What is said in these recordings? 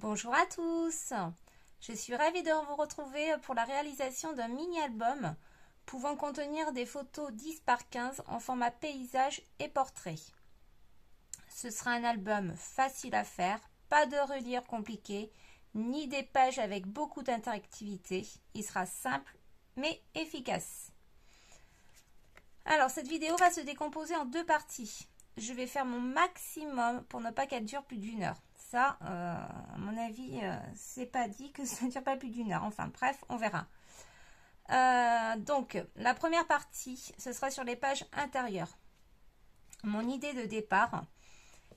Bonjour à tous, je suis ravie de vous retrouver pour la réalisation d'un mini-album pouvant contenir des photos 10 par 15 en format paysage et portrait. Ce sera un album facile à faire, pas de reliure compliqué, ni des pages avec beaucoup d'interactivité. Il sera simple mais efficace. Alors cette vidéo va se décomposer en deux parties. Je vais faire mon maximum pour ne pas qu'elle dure plus d'1 heure. Ça, à mon avis, c'est pas dit que ça ne dure pas plus d'1 heure. Enfin, bref, on verra. Donc, la première partie, ce sera sur les pages intérieures. Mon idée de départ,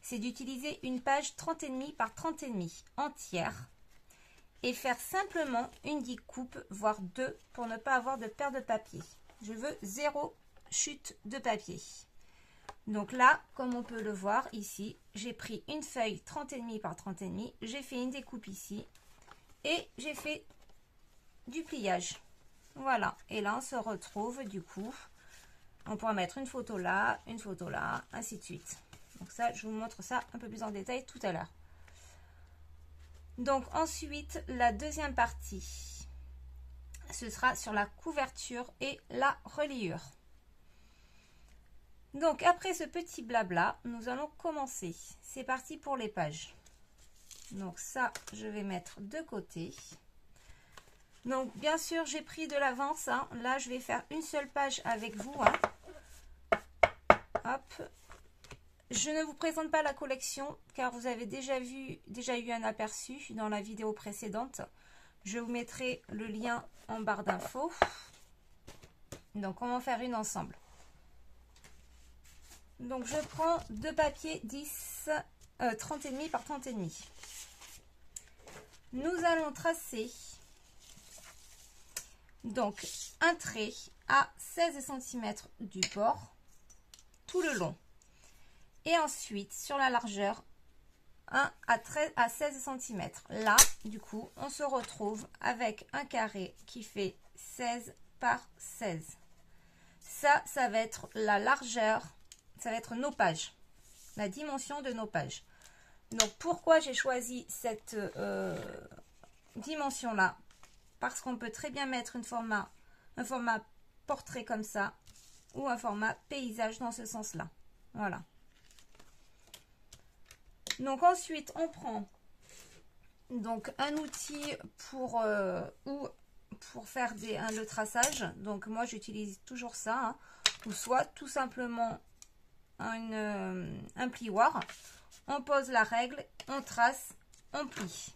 c'est d'utiliser une page 30,5 par 30,5 entière et faire simplement une découpe, voire deux, pour ne pas avoir de perte de papier. Je veux 0 chute de papier. Donc là, comme on peut le voir ici, j'ai pris une feuille 30,5 par 30,5, j'ai fait une découpe ici et j'ai fait du pliage. Voilà, et là on se retrouve du coup, on pourra mettre une photo là, ainsi de suite. Donc ça, je vous montre ça un peu plus en détail tout à l'heure. Donc ensuite, la deuxième partie, ce sera sur la couverture et la reliure. Donc après ce petit blabla, nous allons commencer. C'est parti pour les pages. Donc ça, je vais mettre de côté. Donc bien sûr, j'ai pris de l'avance. Hein. Là, je vais faire une seule page avec vous. Hein. Hop. Je ne vous présente pas la collection car vous avez déjà eu un aperçu dans la vidéo précédente. Je vous mettrai le lien en barre d'infos. Donc on va en faire une ensemble. Donc je prends deux papiers 30,5 par 30,5. Nous allons tracer donc un trait à 16 cm du bord tout le long. Et ensuite sur la largeur à 16 cm. Là, du coup, on se retrouve avec un carré qui fait 16 par 16. Ça va être la largeur. Ça va être nos pages, la dimension de nos pages. Donc, pourquoi j'ai choisi cette dimension-là? Parce qu'on peut très bien mettre un format portrait comme ça ou un format paysage dans ce sens-là. Voilà. Donc, ensuite, on prend donc un outil pour faire le traçage. Donc, moi, j'utilise toujours ça. Hein, ou soit tout simplement un plioir, on pose la règle, on trace, on plie.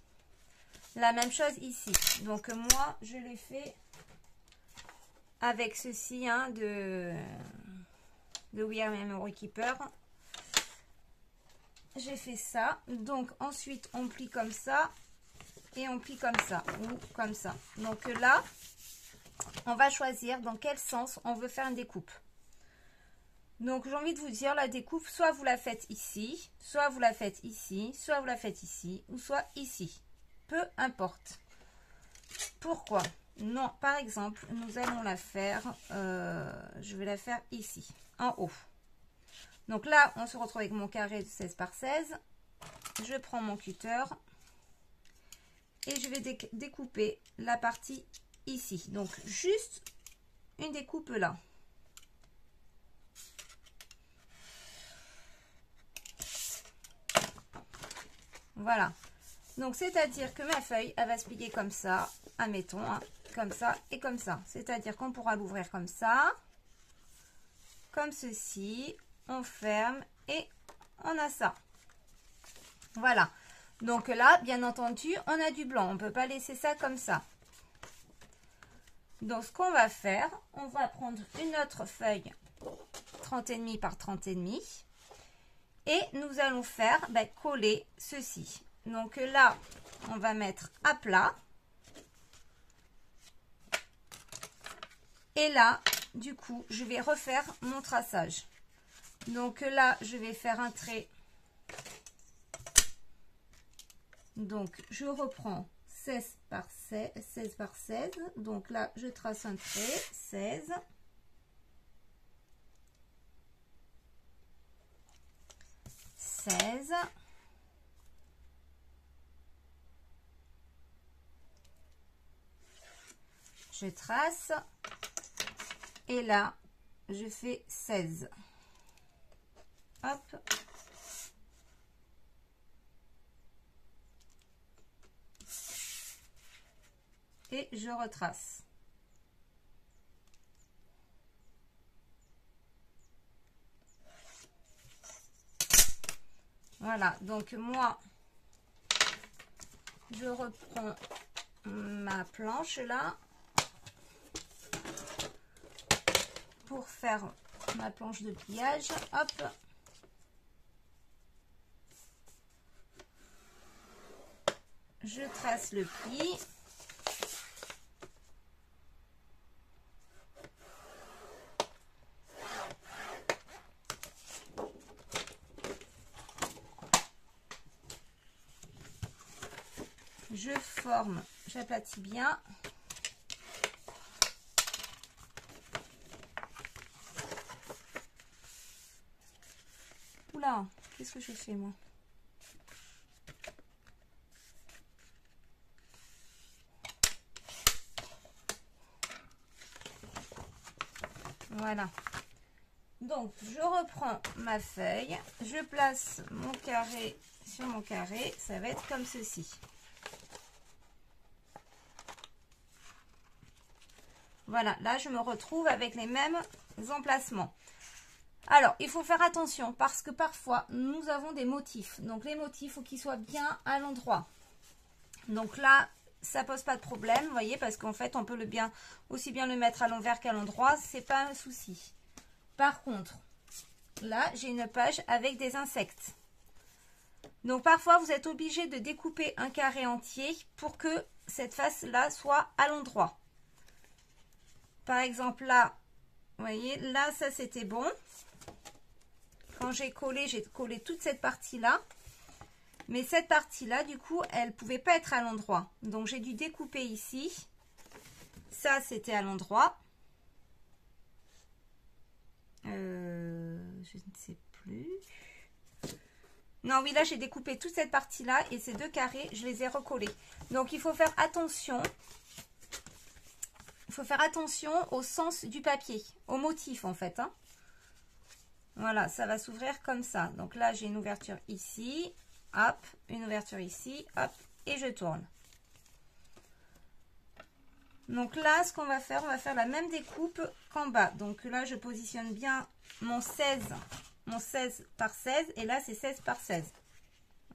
La même chose ici. Donc moi, je l'ai fait avec ceci hein, de We Are Memory Keeper. J'ai fait ça. Donc ensuite, on plie comme ça et on plie comme ça ou comme ça. Donc là, on va choisir dans quel sens on veut faire une découpe. Donc, j'ai envie de vous dire, la découpe, soit vous la faites ici, soit vous la faites ici, soit vous la faites ici, ou soit ici. Peu importe. Pourquoi? Non, par exemple, nous allons la faire, je vais la faire ici, en haut. Donc là, on se retrouve avec mon carré de 16 par 16. Je prends mon cutter et je vais découper la partie ici. Donc, juste une découpe là. Voilà, donc c'est-à-dire que ma feuille, elle va se plier comme ça, admettons, hein, comme ça et comme ça. C'est-à-dire qu'on pourra l'ouvrir comme ça, comme ceci, on ferme et on a ça. Voilà, donc là, bien entendu, on a du blanc, on ne peut pas laisser ça comme ça. Donc ce qu'on va faire, on va prendre une autre feuille 30,5 par 30,5. Et nous allons faire coller ceci. Donc là, on va mettre à plat. Et là, du coup, je vais refaire mon traçage. Donc là, je vais faire un trait. Donc, je reprends 16 par 16. Donc là, je trace un trait, 16. 16. je trace. Et là, je fais 16. Hop. Et je retrace. Voilà, donc moi, je reprends ma planche là pour faire ma planche de pliage. Hop. Je trace le pli. Je forme, j'aplatis bien. Oula, qu'est-ce que je fais moi? Voilà. Donc, je reprends ma feuille, je place mon carré sur mon carré, ça va être comme ceci. Voilà, là je me retrouve avec les mêmes emplacements. Alors, il faut faire attention parce que parfois nous avons des motifs. Donc les motifs, il faut qu'ils soient bien à l'endroit. Donc là, ça pose pas de problème, vous voyez, parce qu'en fait on peut aussi bien le mettre à l'envers qu'à l'endroit, c'est pas un souci. Par contre, là j'ai une page avec des insectes. Donc parfois vous êtes obligé de découper un carré entier pour que cette face là soit à l'endroit. Par exemple là, vous voyez, là ça c'était bon. Quand j'ai collé toute cette partie là. Mais cette partie là, du coup, elle pouvait pas être à l'endroit. Donc j'ai dû découper ici. Ça c'était à l'endroit. Je ne sais plus. Non, oui, là j'ai découpé toute cette partie là et ces deux carrés, je les ai recollés. Donc il faut faire attention. Il faut faire attention au sens du papier, au motif en fait. Hein. Voilà, ça va s'ouvrir comme ça. Donc là, j'ai une ouverture ici, hop, une ouverture ici, hop, et je tourne. Donc là, ce qu'on va faire, on va faire la même découpe qu'en bas. Donc là, je positionne bien mon 16 par 16, et là, c'est 16 par 16.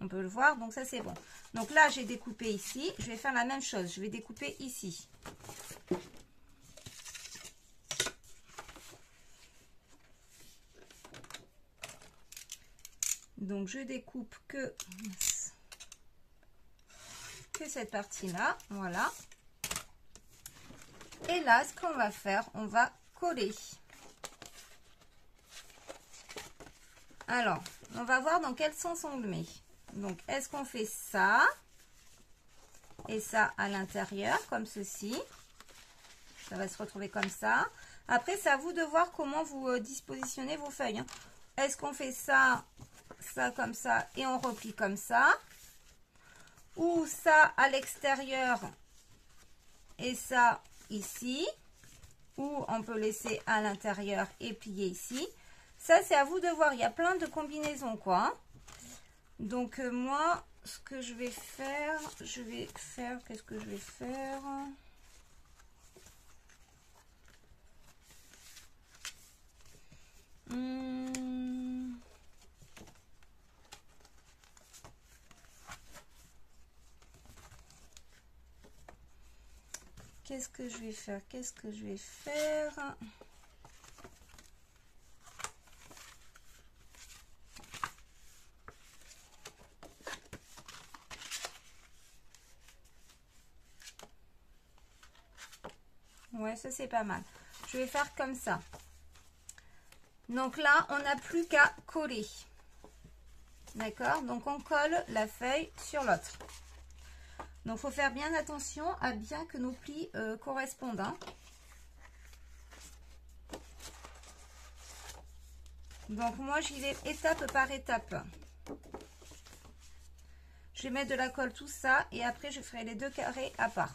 On peut le voir, donc ça, c'est bon. Donc là, j'ai découpé ici. Je vais faire la même chose. Je vais découper ici. Donc, je découpe que cette partie-là. Voilà. Et là, ce qu'on va faire, on va coller. Alors, on va voir dans quel sens on le met. Donc, est-ce qu'on fait ça et ça à l'intérieur, comme ceci? Ça va se retrouver comme ça. Après, c'est à vous de voir comment vous dispositionnez vos feuilles. Hein. Est-ce qu'on fait ça comme ça et on replie comme ça, ou ça à l'extérieur et ça ici, ou on peut laisser à l'intérieur et plier ici. Ça c'est à vous de voir, il y a plein de combinaisons quoi. Donc moi ce que je vais faire, qu'est-ce que je vais faire? Qu'est-ce que je vais faire? Qu'est-ce que je vais faire? Ouais, ça c'est pas mal. Je vais faire comme ça. Donc là, on n'a plus qu'à coller. D'accord? Donc on colle la feuille sur l'autre. Donc, il faut faire bien attention à bien que nos plis correspondent. Hein. Donc, moi, j'y vais étape par étape. Je vais mettre de la colle, tout ça. Et après, je ferai les deux carrés à part.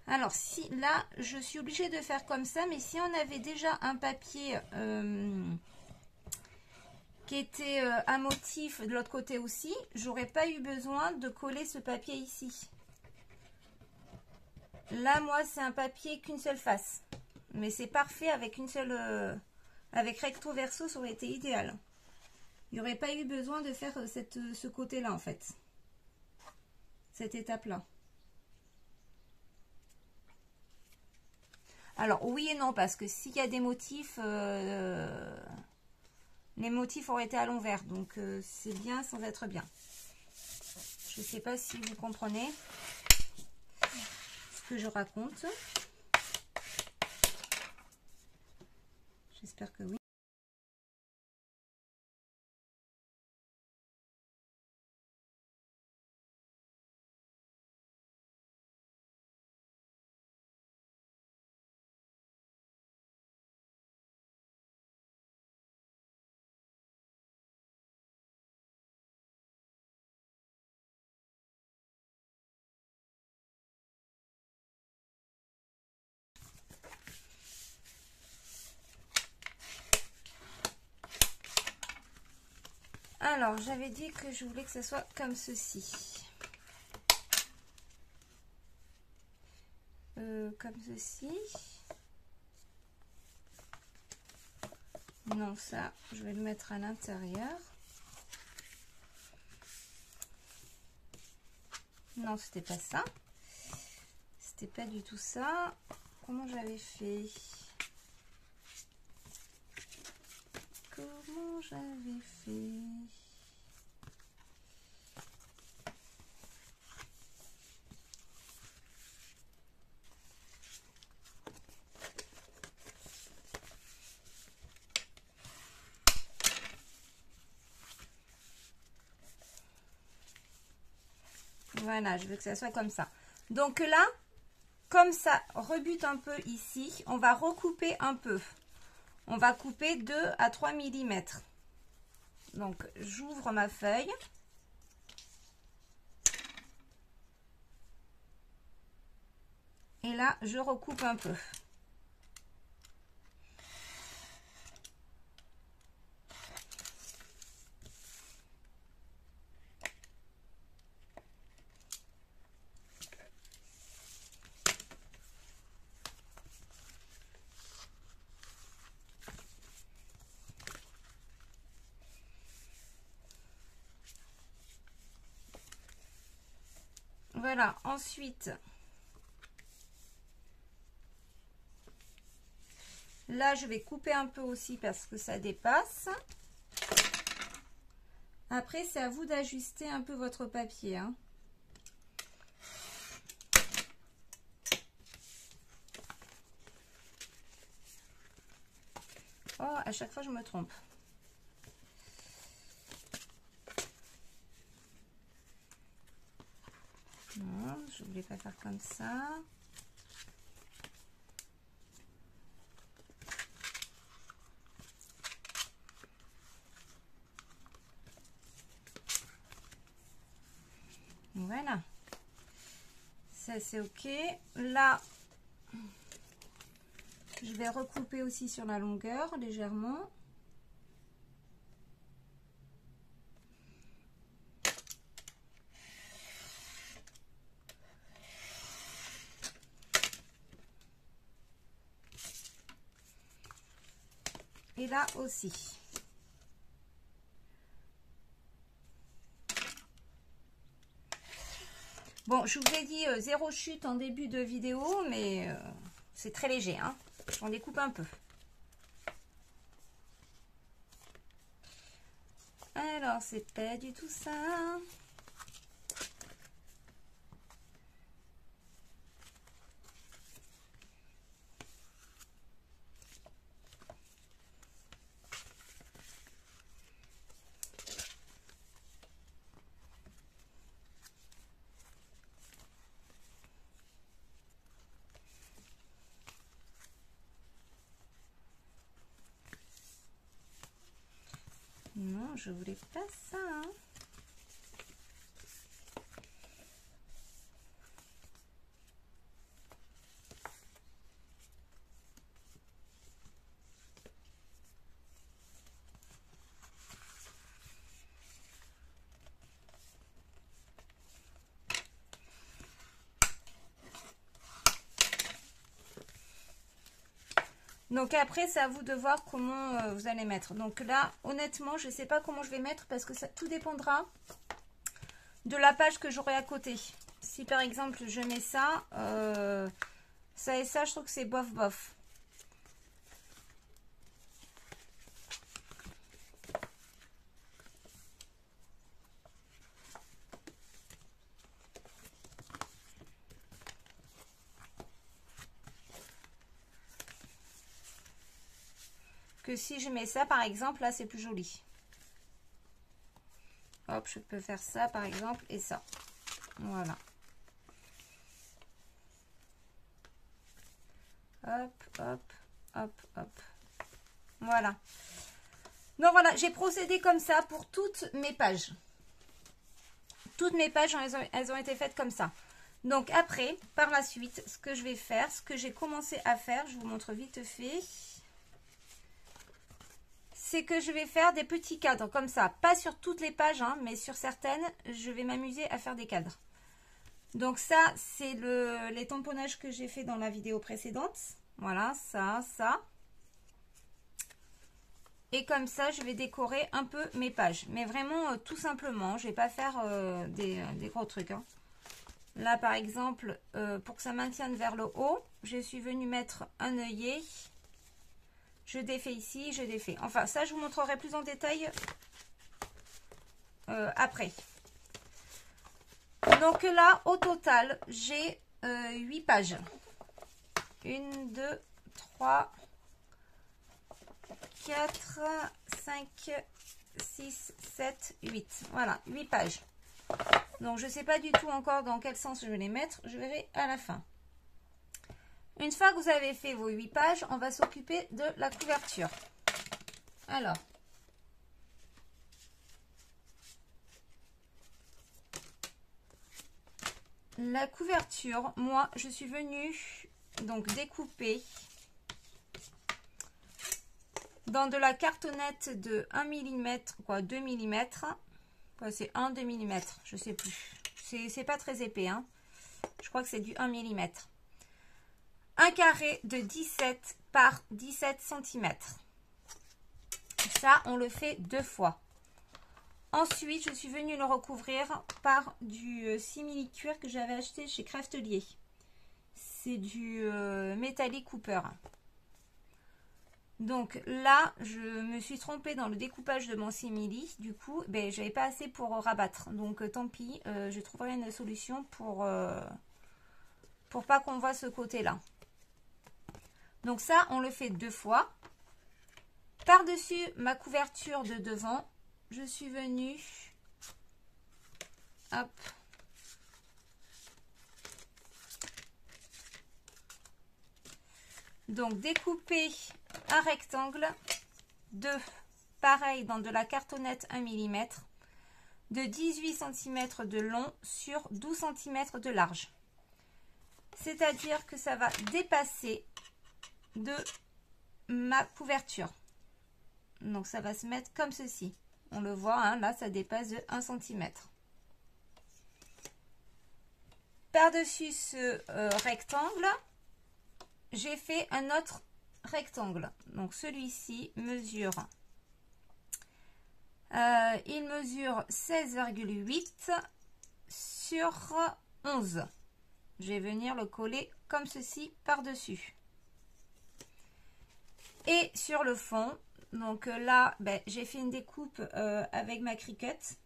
Alors, si là, je suis obligée de faire comme ça, mais si on avait déjà un papier qui était un motif de l'autre côté aussi, j'aurais pas eu besoin de coller ce papier ici. Là, moi, c'est un papier qu'une seule face. Mais c'est parfait avec une seule... avec recto verso, ça aurait été idéal. Il n'y aurait pas eu besoin de faire ce côté-là, en fait. Cette étape-là. Alors, oui et non, parce que s'il y a des motifs... les motifs auraient été à l'envers. Donc, c'est bien sans être bien. Je ne sais pas si vous comprenez ce que je raconte. J'espère que oui. Alors, j'avais dit que je voulais que ce soit comme ceci. Comme ceci. Non, ça, je vais le mettre à l'intérieur. Non, c'était pas ça. C'était pas du tout ça. Comment j'avais fait? Comment j'avais fait? Voilà, je veux que ça soit comme ça. Donc là, comme ça rebute un peu ici, on va recouper un peu. On va couper 2 à 3 mm. Donc, j'ouvre ma feuille. Et là, je recoupe un peu. Voilà, ensuite, là, je vais couper un peu aussi parce que ça dépasse. Après, c'est à vous d'ajuster un peu votre papier, hein. Oh, à chaque fois, je me trompe. Non, je voulais pas faire comme ça. Voilà. Ça, c'est OK. Là, je vais recouper aussi sur la longueur, légèrement. Et là aussi. Bon, je vous ai dit zéro chute en début de vidéo, mais c'est très léger, hein. On découpe un peu. Alors, c'est pas du tout ça. Non, je voulais pas ça, hein. Donc après, c'est à vous de voir comment vous allez mettre. Donc là, honnêtement, je ne sais pas comment je vais mettre parce que ça tout dépendra de la page que j'aurai à côté. Si par exemple, je mets ça, ça et ça, je trouve que c'est bof bof. Que si je mets ça, par exemple, là, c'est plus joli. Hop, je peux faire ça, par exemple, et ça. Voilà. Hop, hop, hop, hop. Voilà. Donc, voilà, j'ai procédé comme ça pour toutes mes pages. Toutes mes pages, elles ont été faites comme ça. Donc, après, par la suite, ce que je vais faire, ce que j'ai commencé à faire, je vous montre vite fait, c'est que je vais faire des petits cadres comme ça. Pas sur toutes les pages, hein, mais sur certaines, je vais m'amuser à faire des cadres. Donc ça, c'est les tamponnages que j'ai fait dans la vidéo précédente. Voilà, ça, ça. Et comme ça, je vais décorer un peu mes pages. Mais vraiment, tout simplement, je ne vais pas faire des gros trucs. Hein. Là, par exemple, pour que ça maintienne vers le haut, je suis venue mettre un œillet. Je défais ici, je défais. Enfin, ça, je vous montrerai plus en détail après. Donc là, au total, j'ai 8 pages. 1, 2, 3, 4, 5, 6, 7, 8. Voilà, 8 pages. Donc, je ne sais pas du tout encore dans quel sens je vais les mettre. Je verrai à la fin. Une fois que vous avez fait vos 8 pages, on va s'occuper de la couverture. Alors, la couverture, moi, je suis venue donc découper dans de la cartonnette de 1 mm, quoi, 2 mm. C'est 1-2 mm, je sais plus. C'est pas très épais, hein. Je crois que c'est du 1 mm. Un carré de 17 par 17 cm. Ça, on le fait 2 fois. Ensuite, je suis venue le recouvrir par du simili-cuir que j'avais acheté chez Craftelier. C'est du Metallic Cooper. Donc là, je me suis trompée dans le découpage de mon simili. Du coup, ben, j'avais pas assez pour rabattre. Donc tant pis, je trouverai une solution pour pas qu'on voit ce côté-là. Donc ça, on le fait 2 fois. Par-dessus ma couverture de devant, je suis venue, hop, donc découper un rectangle de, pareil, dans de la cartonnette 1 mm, de 18 cm de long sur 12 cm de large. C'est-à-dire que ça va dépasser de ma couverture. Donc ça va se mettre comme ceci. On le voit, hein, là ça dépasse de 1 cm. Par-dessus ce rectangle, j'ai fait un autre rectangle. Donc celui-ci mesure, il mesure 16,8 sur 11. Je vais venir le coller comme ceci par-dessus. Et sur le fond, donc là, ben, j'ai fait une découpe avec ma Cricut.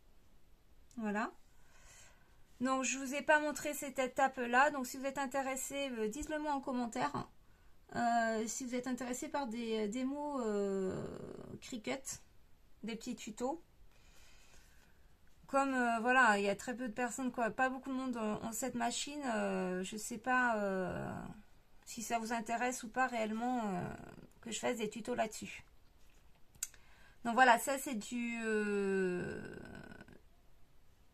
Voilà. Donc, je ne vous ai pas montré cette étape-là. Donc, si vous êtes intéressé, dites-le moi en commentaire. Si vous êtes intéressé par des démos Cricut, des petits tutos. Comme, voilà, il y a très peu de personnes, quoi, pas beaucoup de monde ont cette machine. Je ne sais pas si ça vous intéresse ou pas réellement que je fasse des tutos là-dessus. Donc voilà, ça c'est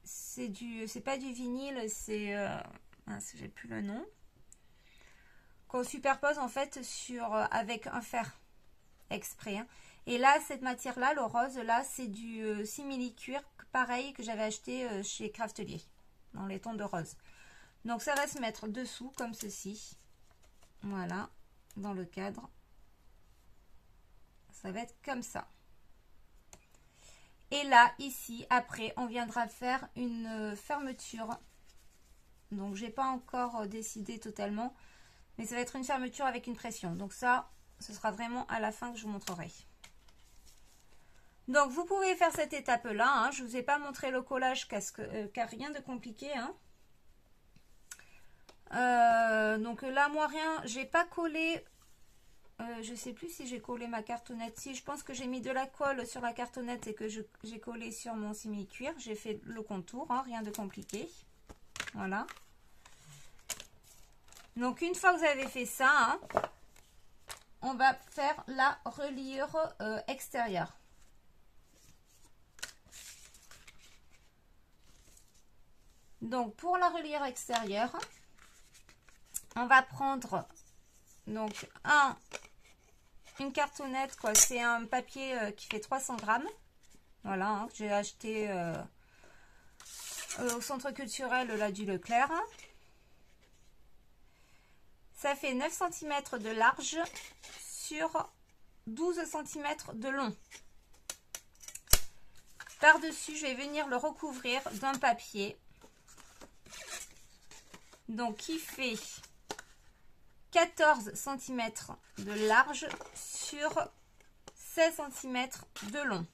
c'est pas du vinyle, c'est j'ai plus le nom, qu'on superpose en fait sur avec un fer exprès. Hein. Et là, cette matière là, le rose là, c'est du simili-cuir pareil que j'avais acheté chez Craftelier dans les tons de rose. Donc ça va se mettre dessous comme ceci, voilà, dans le cadre. Ça va être comme ça. Et là, ici, après, on viendra faire une fermeture. Donc, j'ai pas encore décidé totalement. Mais ça va être une fermeture avec une pression. Donc ça, ce sera vraiment à la fin que je vous montrerai. Donc, vous pouvez faire cette étape-là. Hein. Je ne vous ai pas montré le collage car rien de compliqué. Hein. Donc là, moi, rien. J'ai pas collé. Je sais plus si j'ai collé ma cartonnette. Si, je pense que j'ai mis de la colle sur la cartonnette et que j'ai collé sur mon simili-cuir. J'ai fait le contour. Hein, rien de compliqué. Voilà. Donc, une fois que vous avez fait ça, hein, on va faire la reliure extérieure. Donc, pour la reliure extérieure, on va prendre donc une cartonnette, quoi. C'est un papier qui fait 300 grammes. Voilà, hein, que j'ai acheté au centre culturel là, du Leclerc. Ça fait 9 cm de large sur 12 cm de long. Par-dessus, je vais venir le recouvrir d'un papier. Donc, qui fait 14 cm de large sur 16 cm de long.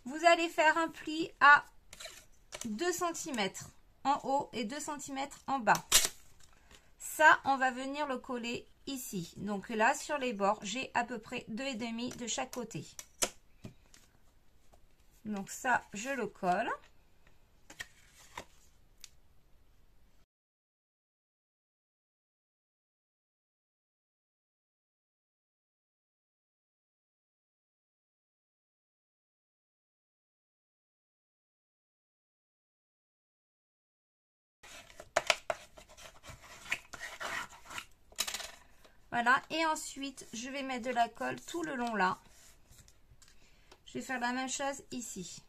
Vous allez faire un pli à 2 cm en haut et 2 cm en bas. Ça, on va venir le coller ici. Donc là, sur les bords, j'ai à peu près 2,5 de chaque côté. Donc ça, je le colle. Voilà, et ensuite, je vais mettre de la colle tout le long là. Je vais faire la même chose ici.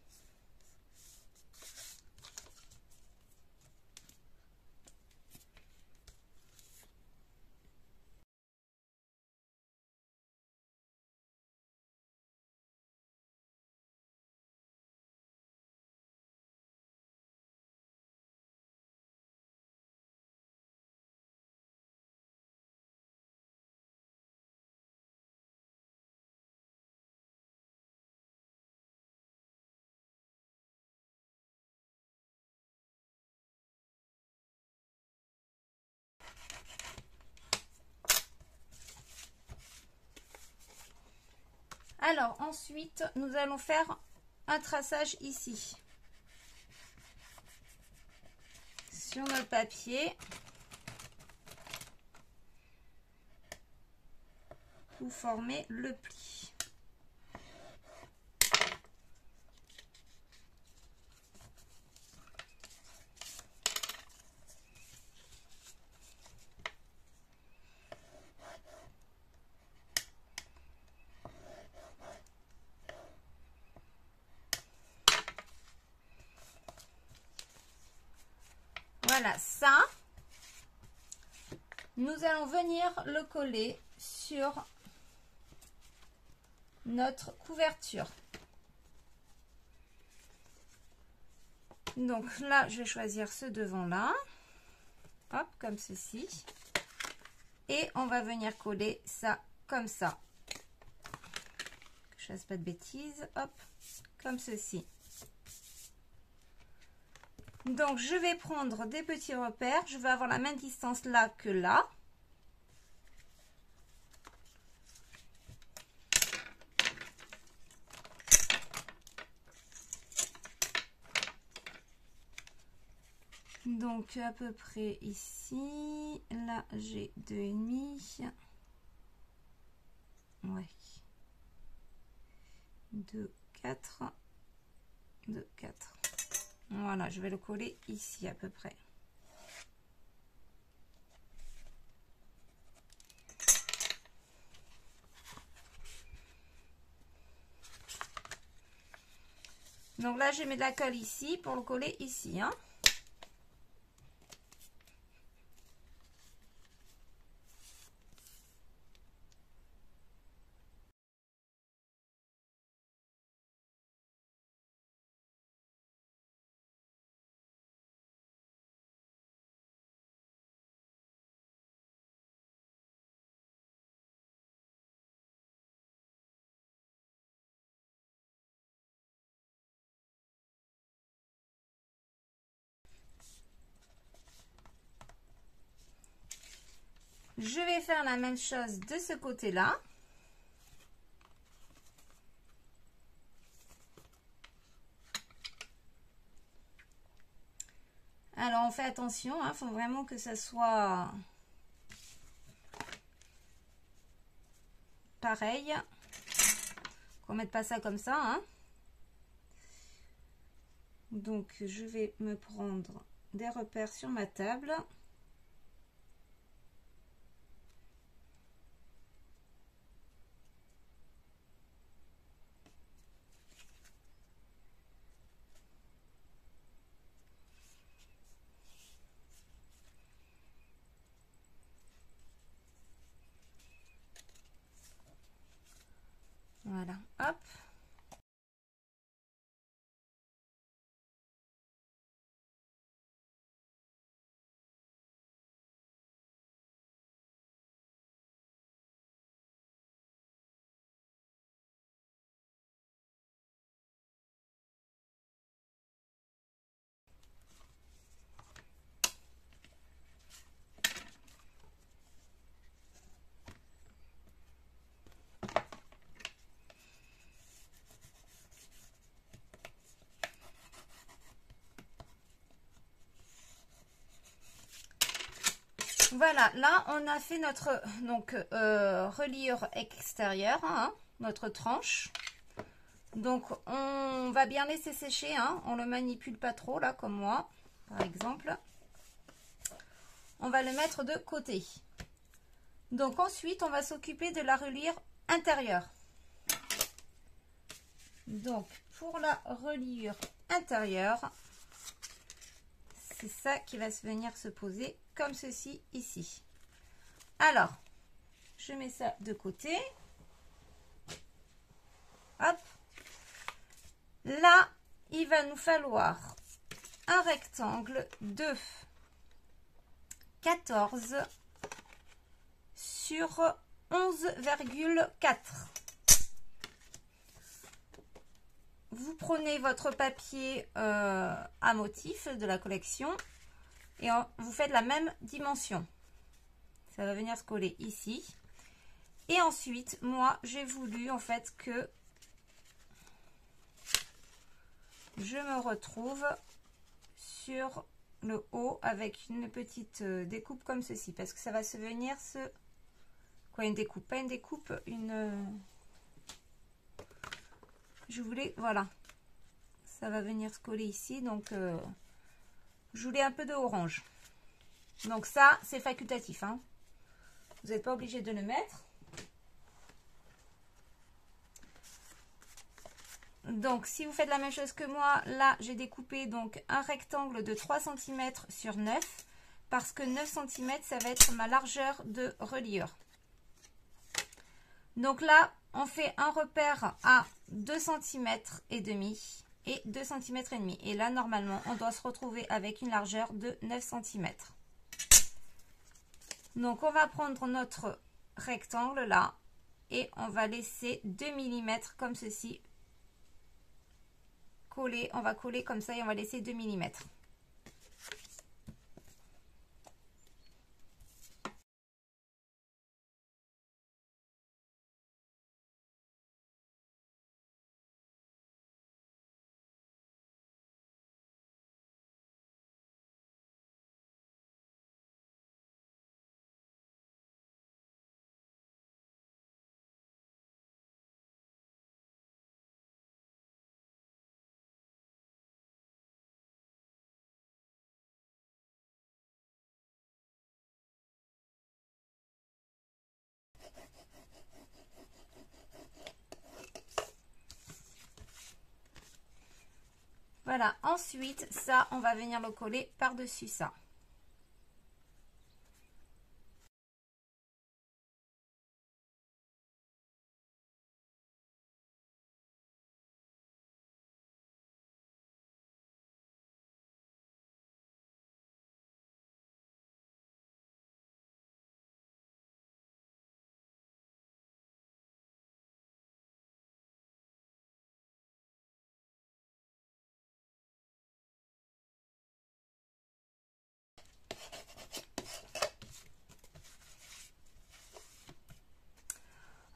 Alors, ensuite, nous allons faire un traçage ici. Sur notre papier. Pour former le pli. Voilà, ça, nous allons venir le coller sur notre couverture. Donc là, je vais choisir ce devant-là. Hop, comme ceci. Et on va venir coller ça comme ça. Que je fasse pas de bêtises. Hop, comme ceci. Donc, je vais prendre des petits repères. Je vais avoir la même distance là que là. Donc, à peu près ici. Là, j'ai 2,5. Ouais. 2, 4. 2, 4. Voilà, je vais le coller ici à peu près. Donc là, j'ai mis de la colle ici pour le coller ici. Hein. Je vais faire la même chose de ce côté-là. Alors, on fait attention, il faut vraiment que ça soit pareil. Qu'on ne mette pas ça comme ça. Hein. Donc, je vais me prendre des repères sur ma table. Voilà, hop. Voilà, là on a fait notre reliure extérieure, hein, notre tranche. Donc on va bien laisser sécher, hein, on le manipule pas trop là comme moi par exemple. On va le mettre de côté. Donc ensuite on va s'occuper de la reliure intérieure. Donc pour la reliure intérieure, c'est ça qui va venir se poser comme ceci ici. Alors, je mets ça de côté. Hop. Là, il va nous falloir un rectangle de 14 sur 11,4. Vous prenez votre papier à motif de la collection et vous faites la même dimension. Ça va venir se coller ici. Et ensuite, moi, j'ai voulu en fait que je me retrouve sur le haut avec une petite découpe comme ceci. Parce que ça va se venir se... Quoi, une découpe? Pas une découpe, une... Je voulais... Voilà. Ça va venir se coller ici. Donc, je voulais un peu de orange. Donc ça, c'est facultatif. Hein. Vous n'êtes pas obligé de le mettre. Donc, si vous faites la même chose que moi, là, j'ai découpé donc un rectangle de 3 cm sur 9. Parce que 9 cm, ça va être ma largeur de reliure. Donc là, on fait un repère à 2 cm et demi et 2 cm et demi. Et là, normalement, on doit se retrouver avec une largeur de 9 cm. Donc, on va prendre notre rectangle là et on va laisser 2 mm comme ceci. Coller, on va coller comme ça et on va laisser 2 mm. Voilà, ensuite, ça, on va venir le coller par-dessus ça.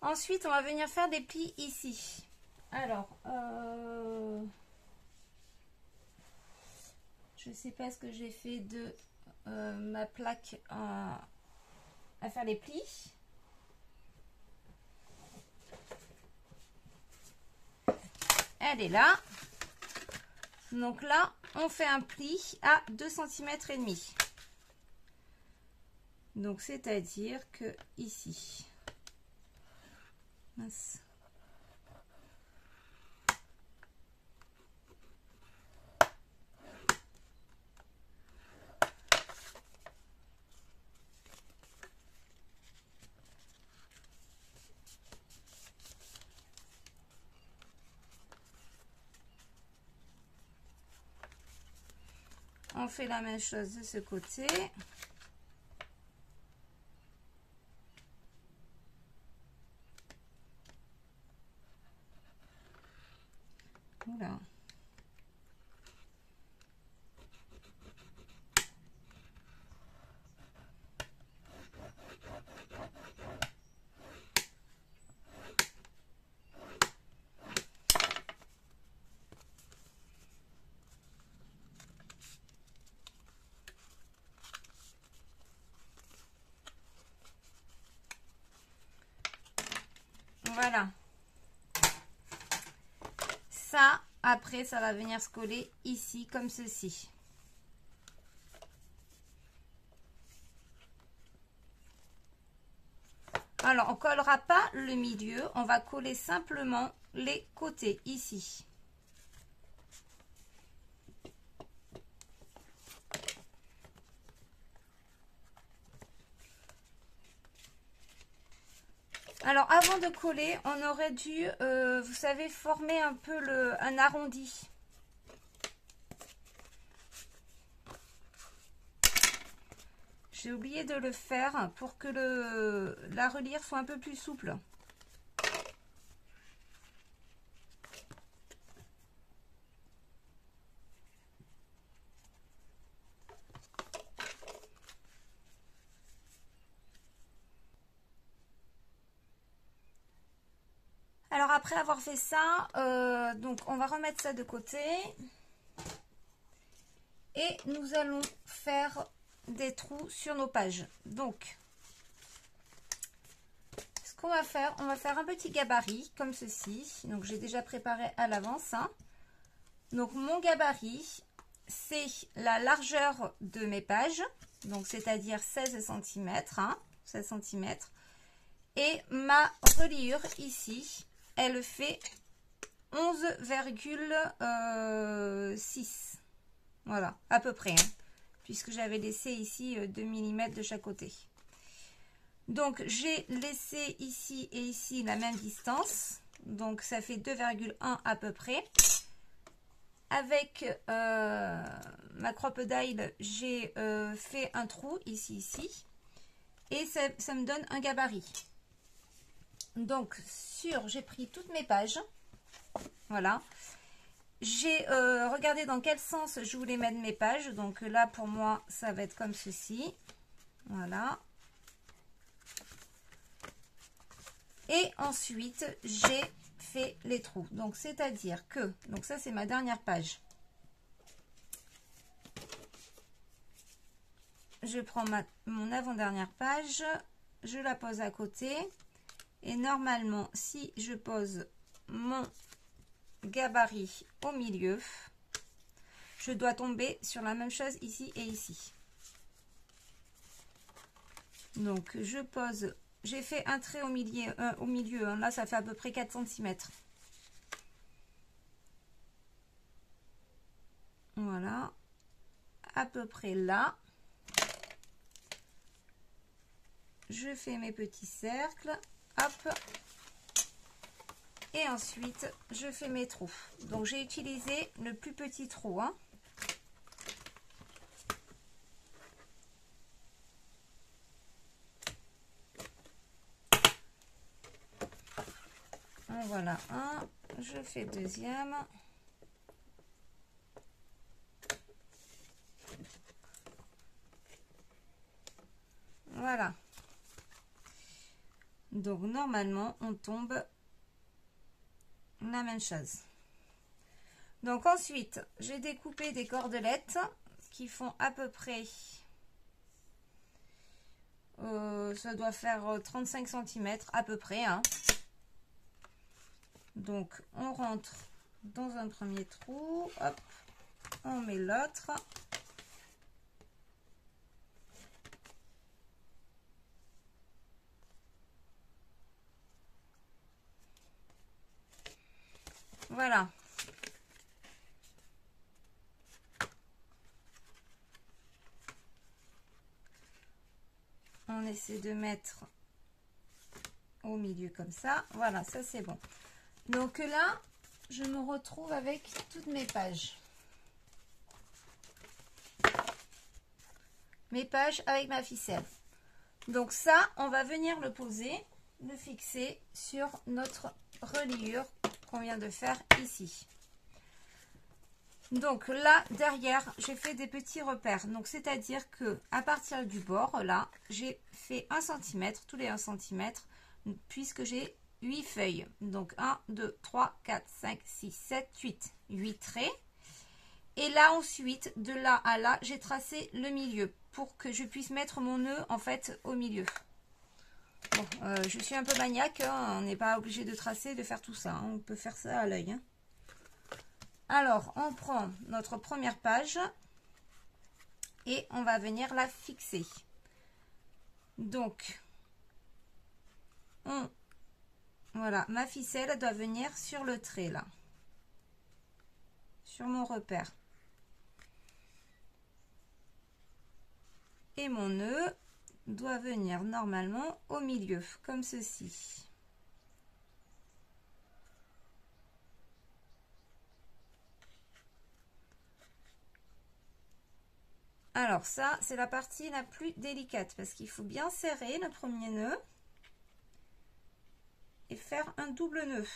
Ensuite, on va venir faire des plis ici. Alors, je sais pas ce que j'ai fait de ma plaque à faire les plis. Elle est là. Donc là, on fait un pli à 2,5 cm. Donc, c'est-à-dire que ici, mince. On fait la même chose de ce côté. Oula. Voilà. Ça, après, ça va venir se coller ici, comme ceci. Alors, on ne collera pas le milieu, on va coller simplement les côtés, ici. Alors, avant de coller, on aurait dû, vous savez, former un peu un arrondi. J'ai oublié de le faire pour que la reliure soit un peu plus souple. Alors après avoir fait ça, donc on va remettre ça de côté. Et nous allons faire des trous sur nos pages. Donc, ce qu'on va faire, on va faire un petit gabarit comme ceci. Donc, j'ai déjà préparé à l'avance. Hein. Donc, mon gabarit, c'est la largeur de mes pages. Donc, c'est-à-dire 16 cm. Hein, 16 cm. Et ma reliure ici, elle fait 11,6. Voilà, à peu près. Hein, puisque j'avais laissé ici 2 mm de chaque côté. Donc, j'ai laissé ici et ici la même distance. Donc, ça fait 2,1 à peu près. Avec ma crop dial, j'ai fait un trou ici. Et ça me donne un gabarit. Donc, j'ai pris toutes mes pages. Voilà. J'ai regardé dans quel sens je voulais mettre mes pages. Donc là, pour moi, ça va être comme ceci. Voilà. Et ensuite, j'ai fait les trous. Donc, c'est-à-dire que... Donc, ça, c'est ma dernière page. Je prends mon avant-dernière page. Je la pose à côté. Et normalement, si je pose mon gabarit au milieu, je dois tomber sur la même chose ici et ici. Donc je pose, j'ai fait un trait au milieu, hein, là ça fait à peu près 4 cm. Voilà, à peu près là. Je fais mes petits cercles, hop. Et ensuite, je fais mes trous. Donc, j'ai utilisé le plus petit trou. Hein. En voilà un. Je fais le deuxième. Voilà. Donc normalement on tombe la même chose. Donc ensuite j'ai découpé des cordelettes qui font à peu près ça doit faire 35 cm à peu près, hein. Donc on rentre dans un premier trou, hop, on met l'autre. Voilà. On essaie de mettre au milieu comme ça. Voilà, ça c'est bon. Donc là, je me retrouve avec toutes mes pages. Mes pages avec ma ficelle. Donc ça, on va venir le poser, le fixer sur notre reliure qu'on vient de faire ici. Donc là, derrière, j'ai fait des petits repères. Donc, c'est-à-dire que à partir du bord, là, j'ai fait 1 cm, tous les 1 cm, puisque j'ai 8 feuilles. Donc, 1, 2, 3, 4, 5, 6, 7, 8. 8 traits. Et là, ensuite, de là à là, j'ai tracé le milieu pour que je puisse mettre mon nœud, en fait, au milieu. Bon, je suis un peu maniaque, hein, on n'est pas obligé de tracer, de faire tout ça. Hein, on peut faire ça à l'œil, hein. Alors, on prend notre première page et on va venir la fixer. Donc, voilà, ma ficelle doit venir sur le trait là, sur mon repère. Et mon nœud doit venir normalement au milieu, comme ceci. Alors ça, c'est la partie la plus délicate parce qu'il faut bien serrer le premier nœud et faire un double nœud.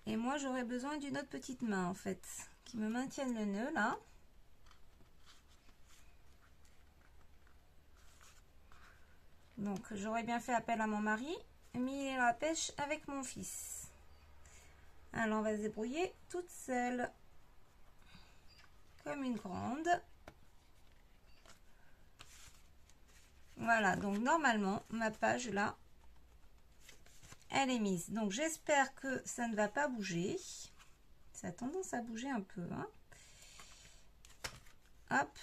Et moi, j'aurais besoin d'une autre petite main en fait, qui me maintienne le nœud là. Donc j'aurais bien fait appel à mon mari, mais il est à la pêche avec mon fils. Alors on va se débrouiller toute seule. Comme une grande. Voilà, donc normalement ma page là elle est mise. Donc j'espère que ça ne va pas bouger. Ça a tendance à bouger un peu, hein. Hop.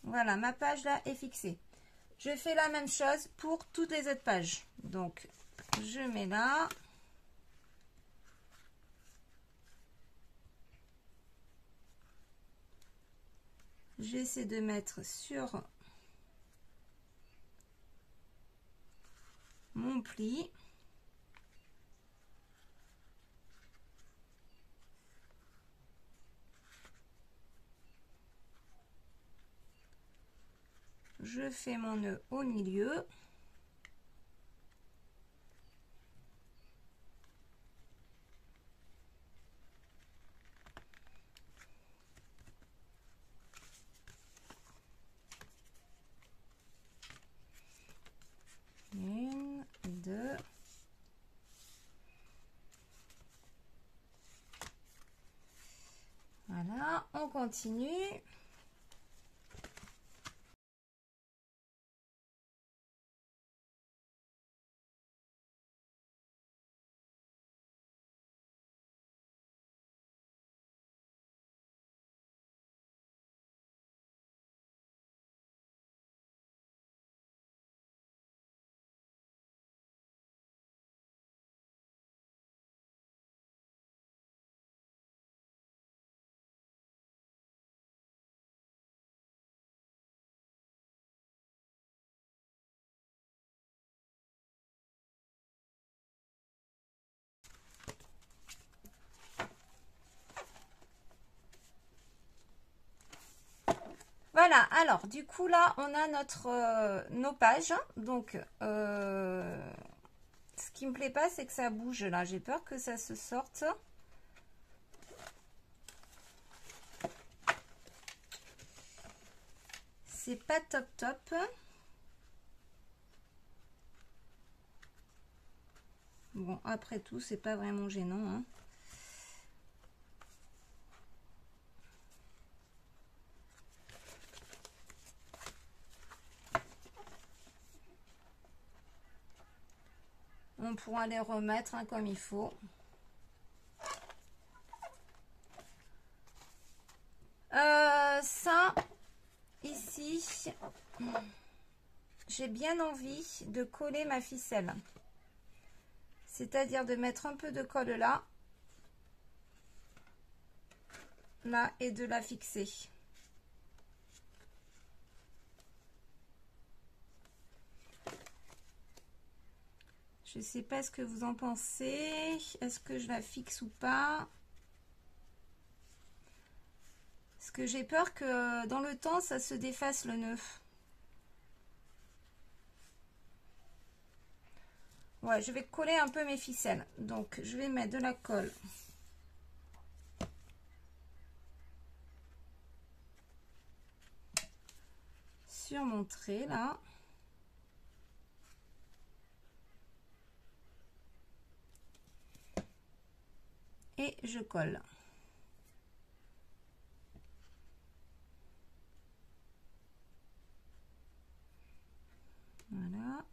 Voilà, ma page là est fixée. Je fais la même chose pour toutes les autres pages. Donc je mets là. J'essaie de mettre sur mon pli. Je fais mon nœud au milieu. Une, deux. Voilà, on continue. Voilà, alors du coup là on a nos pages. Donc ce qui me plaît pas c'est que ça bouge là, j'ai peur que ça se sorte. c'est pas top top. Bon, après tout, c'est pas vraiment gênant, hein. On pourra les remettre hein, comme il faut. Ça, ici, j'ai bien envie de coller ma ficelle. C'est-à-dire de mettre un peu de colle là. Là, et de la fixer. Je ne sais pas ce que vous en pensez. Est-ce que je la fixe ou pas? Parce que j'ai peur que dans le temps, ça se défasse le nœud. Ouais, je vais coller un peu mes ficelles. Donc, je vais mettre de la colle. Sur mon trait, là. Et je colle. Voilà.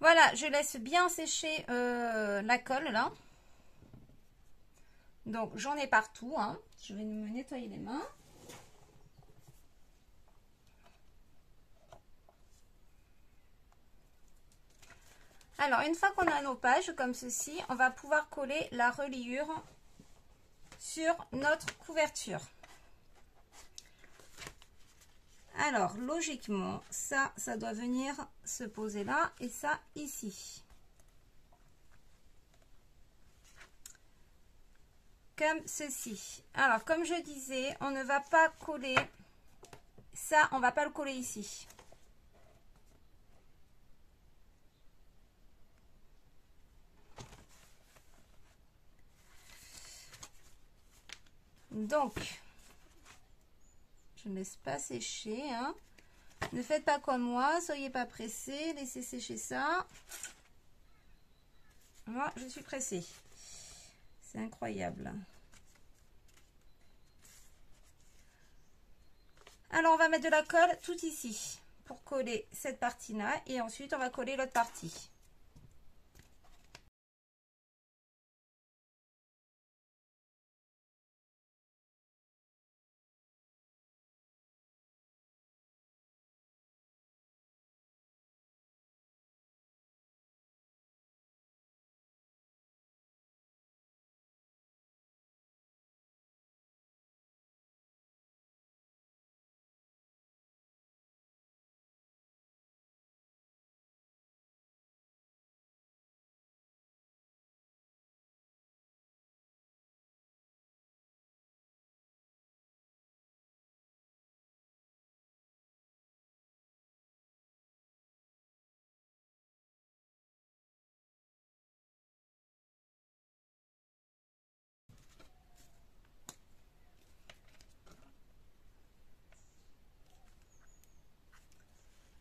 Voilà, je laisse bien sécher la colle là. Donc j'en ai partout, hein. Je vais me nettoyer les mains. Alors une fois qu'on a nos pages comme ceci, on va pouvoir coller la reliure sur notre couverture. Alors logiquement, ça doit venir se poser là et ça ici. Comme ceci. Alors comme je disais, on ne va pas coller ça, on va pas le coller ici. Donc, je ne laisse pas sécher, hein. Ne faites pas comme moi, soyez pas pressés, laissez sécher ça. Moi, je suis pressée. C'est incroyable. Alors, on va mettre de la colle tout ici pour coller cette partie-là et ensuite, on va coller l'autre partie.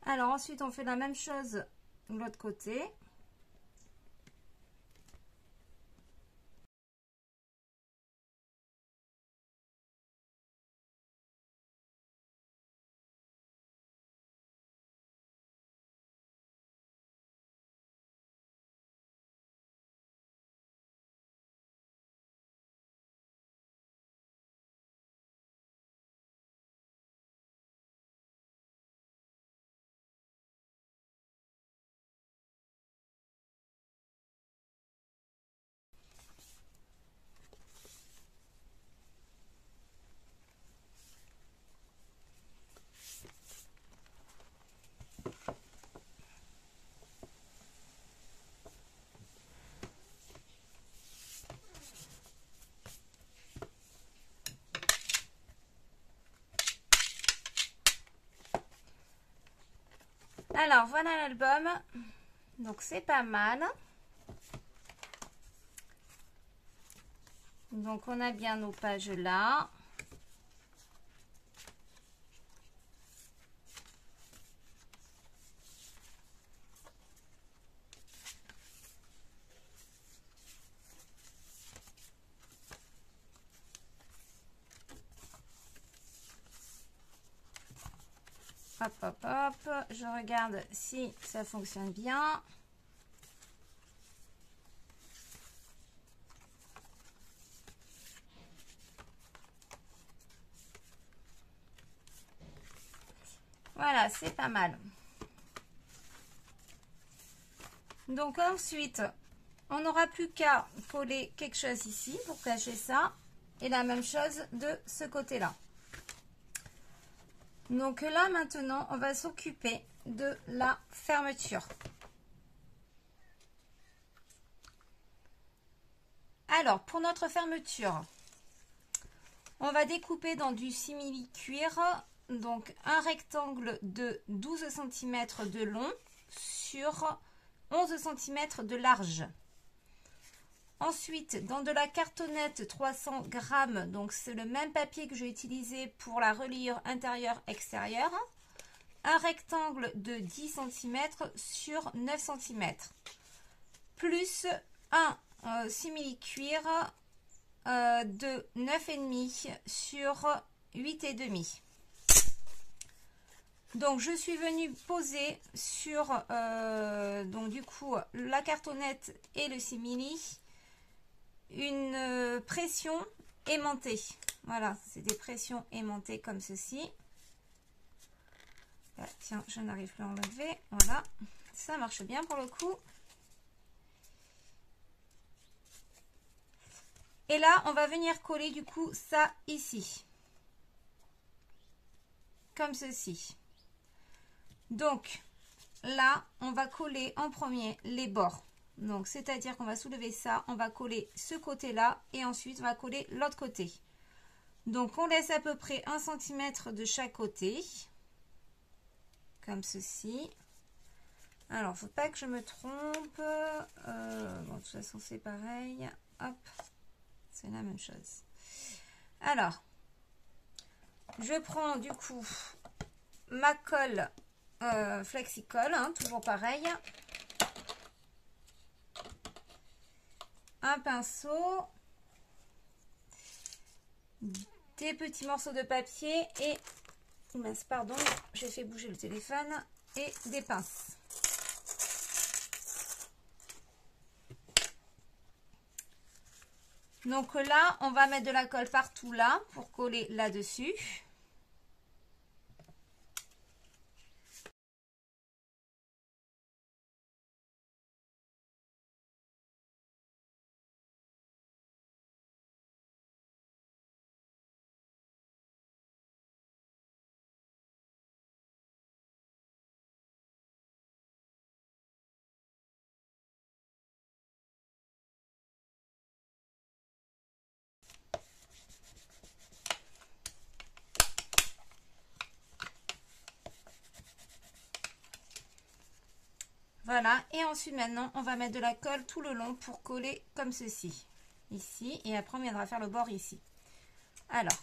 Alors ensuite, on fait la même chose de l'autre côté. Alors voilà l'album, donc c'est pas mal. Donc on a bien nos pages là. Hop, hop, hop, je regarde si ça fonctionne bien. Voilà, c'est pas mal. Donc ensuite, on n'aura plus qu'à coller quelque chose ici pour cacher ça. Et la même chose de ce côté-là. Donc là, maintenant, on va s'occuper de la fermeture. Alors, pour notre fermeture, on va découper dans du simili-cuir, donc un rectangle de 12 cm de long sur 11 cm de large. Ensuite, dans de la cartonnette 300 grammes, donc c'est le même papier que j'ai utilisé pour la reliure intérieure-extérieure, un rectangle de 10 cm sur 9 cm, plus un simili-cuir de 9,5 sur 8,5. Donc je suis venue poser sur donc du coup la cartonnette et le simili une pression aimantée. Voilà, c'est des pressions aimantées comme ceci. Ah, tiens, je n'arrive plus à enlever. Voilà, ça marche bien pour le coup. Et là, on va venir coller du coup ça ici. Comme ceci. Donc, là, on va coller en premier les bords. Donc, c'est-à-dire qu'on va soulever ça, on va coller ce côté-là et ensuite, on va coller l'autre côté. Donc, on laisse à peu près 1 cm de chaque côté. Comme ceci. Alors, faut pas que je me trompe. Bon, de toute façon, c'est pareil. Hop, c'est la même chose. Alors, je prends du coup ma colle flexicole, hein, toujours pareil. Un pinceau, des petits morceaux de papier et, mince, pardon, j'ai fait bouger le téléphone, et des pinces. Donc là, on va mettre de la colle partout là pour coller là-dessus. Voilà, et ensuite maintenant, on va mettre de la colle tout le long pour coller comme ceci. Ici, et après on viendra faire le bord ici. Alors,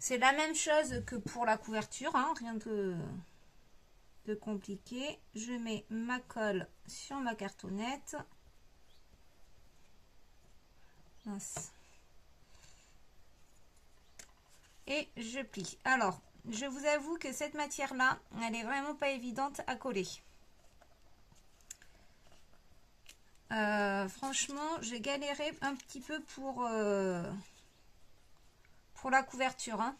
C'est la même chose que pour la couverture, hein, rien de compliqué. Je mets ma colle sur ma cartonnette. Mince. Et je plie. Alors, je vous avoue que cette matière-là, elle est vraiment pas évidente à coller. Franchement, j'ai galéré un petit peu pour la couverture. Hein.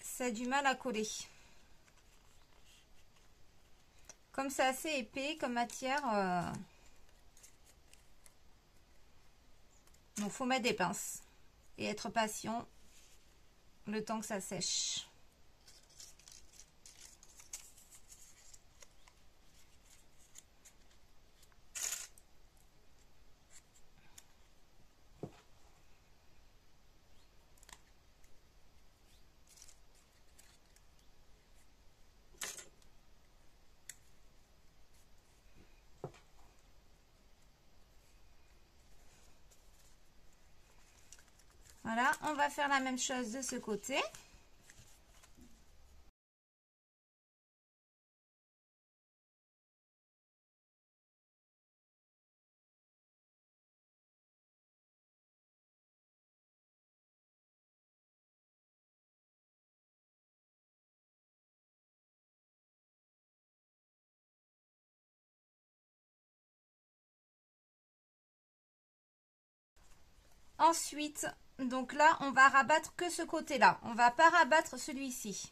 Ça a du mal à coller. Comme c'est assez épais comme matière, donc faut mettre des pinces et être patient le temps que ça sèche. Voilà, on va faire la même chose de ce côté. Ensuite, donc là, on va rabattre que ce côté-là. On va pas rabattre celui-ci.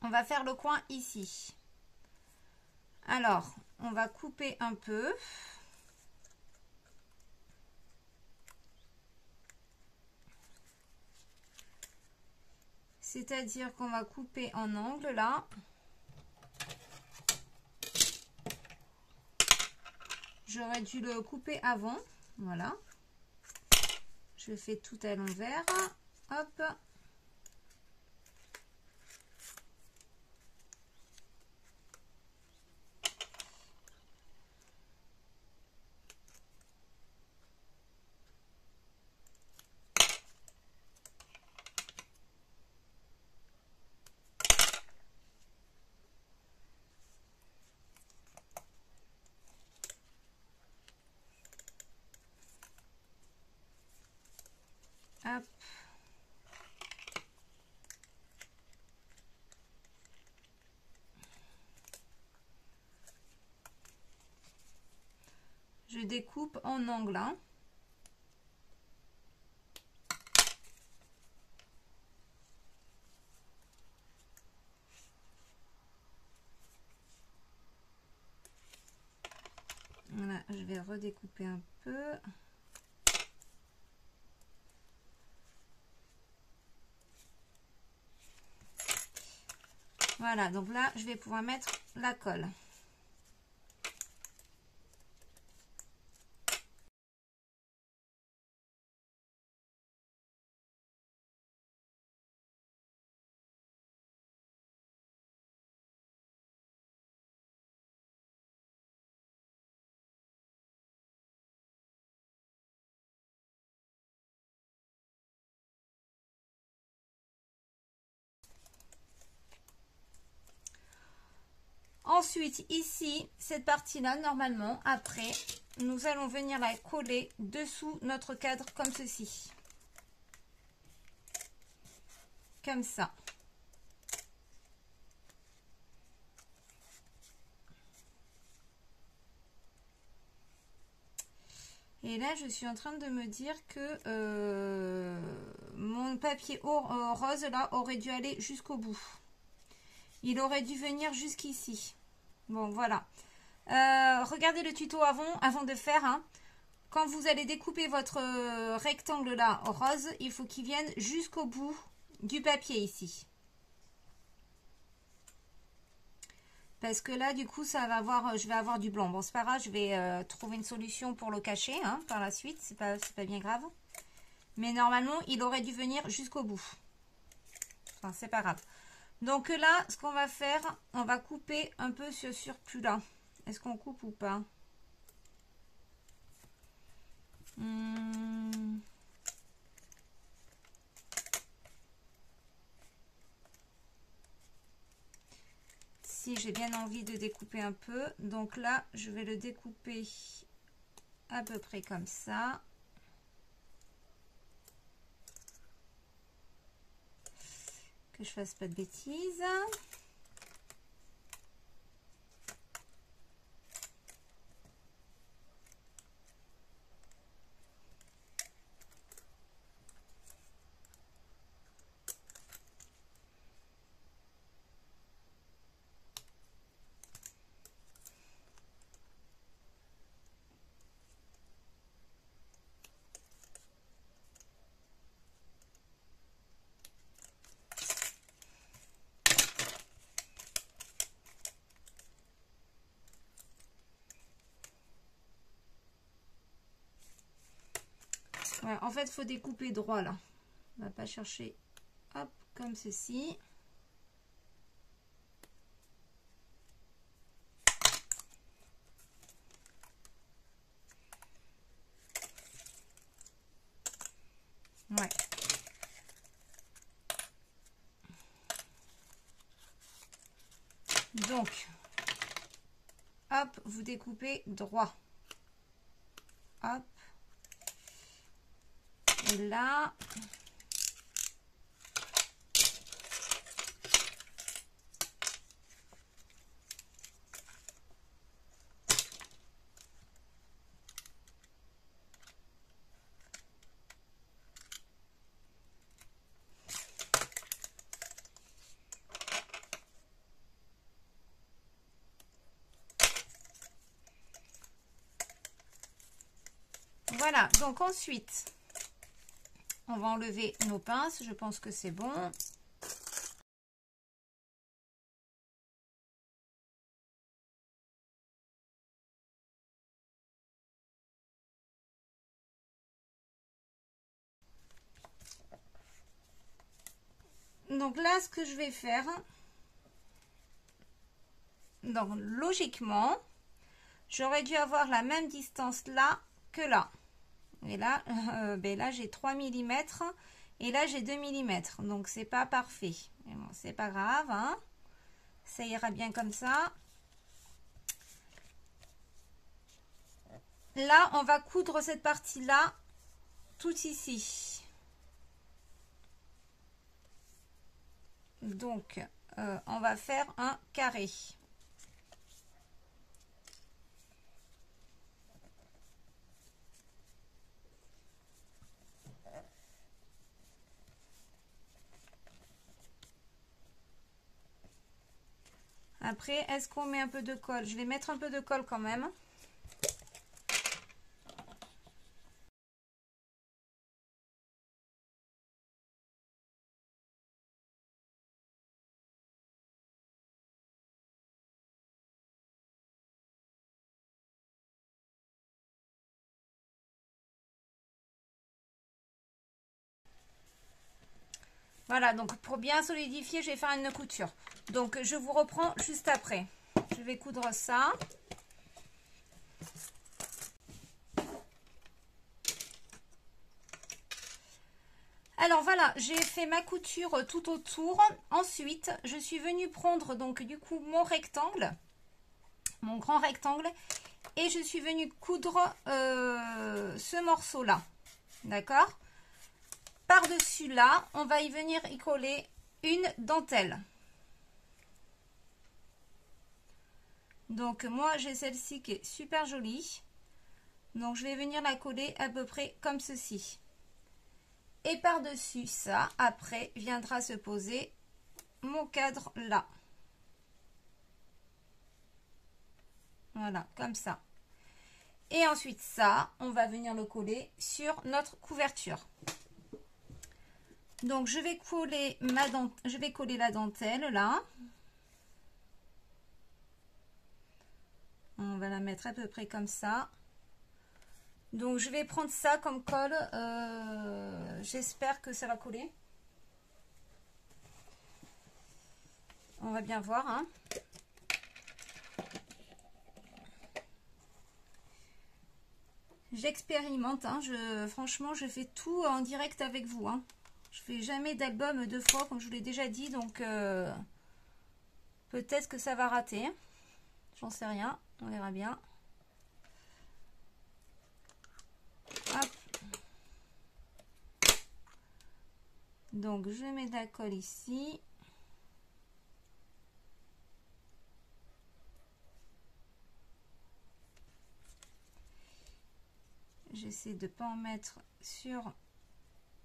On va faire le coin ici. Alors, on va couper un peu. C'est-à-dire qu'on va couper en angle là. J'aurais dû le couper avant. Voilà. Je fais tout à l'envers. Hop. Hop. Je découpe en angle. Hein. Voilà, je vais redécouper un peu. Voilà, donc là, je vais pouvoir mettre la colle. Ensuite, ici, cette partie-là, normalement, après, nous allons venir la coller dessous notre cadre comme ceci. Comme ça. Et là, je suis en train de me dire que mon papier rose, là, aurait dû aller jusqu'au bout. Il aurait dû venir jusqu'ici. Bon, voilà. Regardez le tuto avant de faire. Hein. Quand vous allez découper votre rectangle là rose, il faut qu'il vienne jusqu'au bout du papier ici. Parce que là, du coup, ça va avoir, je vais avoir du blanc. Bon, c'est pas grave, je vais trouver une solution pour le cacher hein, par la suite. C'est pas bien grave. Mais normalement, il aurait dû venir jusqu'au bout. Enfin, c'est pas grave. Donc là, ce qu'on va faire, on va couper un peu ce surplus là. Est-ce qu'on coupe ou pas? ici, j'ai bien envie de découper un peu. Donc là, je vais le découper à peu près comme ça. Que je fasse pas de bêtises. Ouais, en fait, il faut découper droit là. On va pas chercher, hop, comme ceci. Ouais. Donc, hop, vous découpez droit. Hop. Et là, voilà. Donc ensuite, on va enlever nos pinces. Je pense que c'est bon. Donc là, ce que je vais faire, donc logiquement, j'aurais dû avoir la même distance là que là. Et là, ben là j'ai 3 mm et là j'ai 2 mm. Donc c'est pas parfait. Mais bon, c'est pas grave, hein. Ça ira bien comme ça. Là, on va coudre cette partie-là tout ici. Donc, on va faire un carré. Après, est-ce qu'on met un peu de colle? Je vais mettre un peu de colle quand même. Voilà, donc pour bien solidifier, je vais faire une couture. Donc, je vous reprends juste après. Je vais coudre ça. Alors voilà, j'ai fait ma couture tout autour. Ensuite, je suis venue prendre donc du coup mon rectangle, mon grand rectangle, et je suis venue coudre ce morceau-là. D'accord? Par-dessus là, on va y venir y coller une dentelle. Donc moi, j'ai celle-ci qui est super jolie. Donc je vais venir la coller à peu près comme ceci. Et par-dessus ça, après, viendra se poser mon cadre là. Voilà, comme ça. Et ensuite ça, on va venir le coller sur notre couverture. Donc je vais coller la dentelle là. On va la mettre à peu près comme ça. Donc je vais prendre ça comme colle. J'espère que ça va coller. On va bien voir, hein. J'expérimente, hein. Franchement, je fais tout en direct avec vous, hein. Je fais jamais d'album deux fois, comme je vous l'ai déjà dit, donc Peut-être que ça va rater. J'en sais rien. On verra bien. Hop. Donc, je mets de la colle ici. J'essaie de ne pas en mettre sur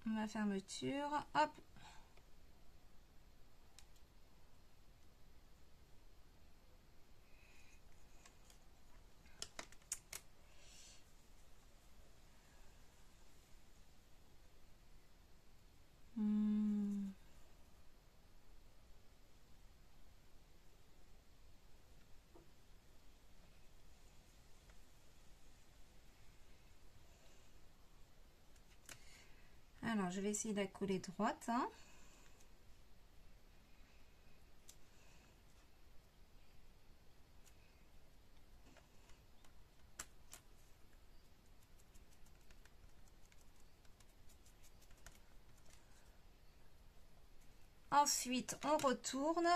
ma fermeture. Hop. Alors, je vais essayer de la coller droite. Hein. Ensuite, on retourne.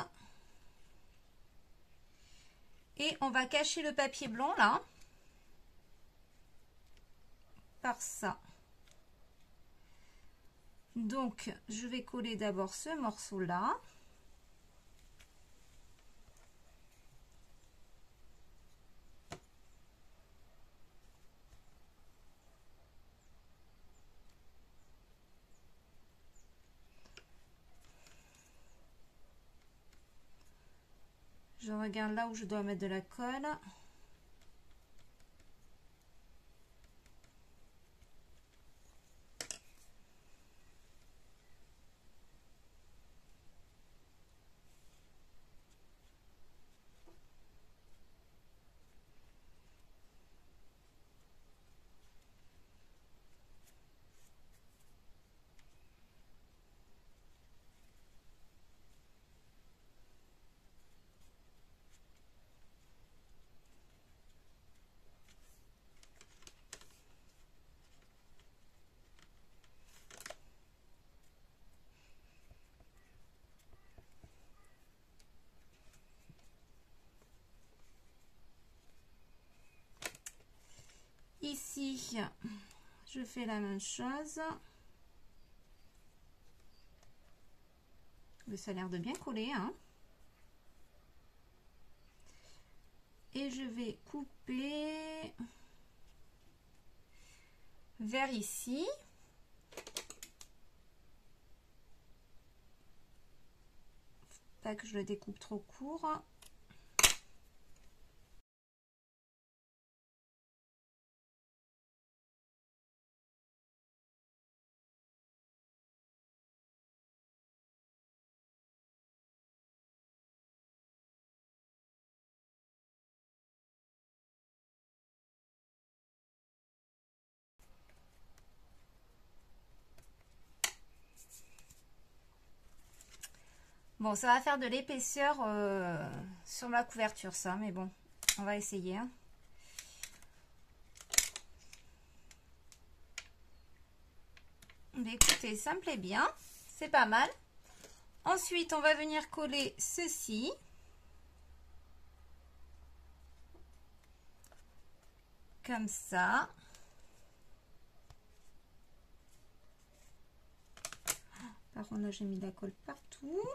Et on va cacher le papier blanc, là. Par ça. Donc, je vais coller d'abord ce morceau-là. Je regarde là où je dois mettre de la colle. Ici, je fais la même chose. Mais ça a l'air de bien coller, hein. Et je vais couper vers ici. Pas que je le découpe trop court. Bon, ça va faire de l'épaisseur sur ma couverture, ça, mais bon, on va essayer. Hein. Mais écoutez, ça me plaît bien, c'est pas mal. Ensuite, on va venir coller ceci. Comme ça. Par contre, là, j'ai mis de la colle partout.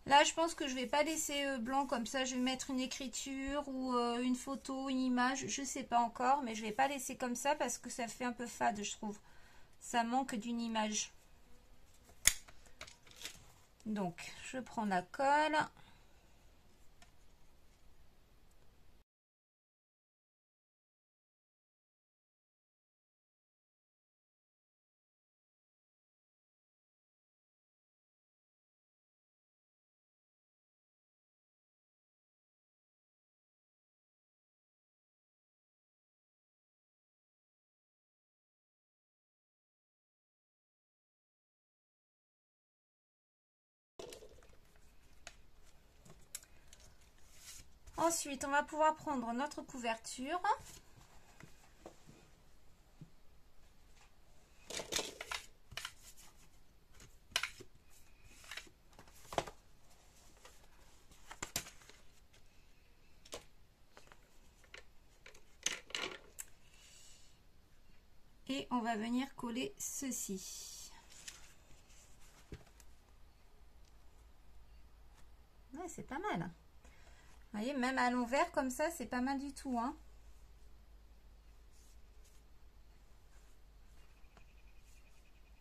Là, je pense que je vais pas laisser blanc comme ça. Je vais mettre une écriture ou une photo, une image. Je sais pas encore, mais je vais pas laisser comme ça parce que ça fait un peu fade, je trouve. Ça manque d'une image. Donc, je prends la colle. Ensuite, on va pouvoir prendre notre couverture. Et on va venir coller ceci. Ouais, c'est pas mal. Vous voyez, même à l'envers comme ça, c'est pas mal du tout, hein.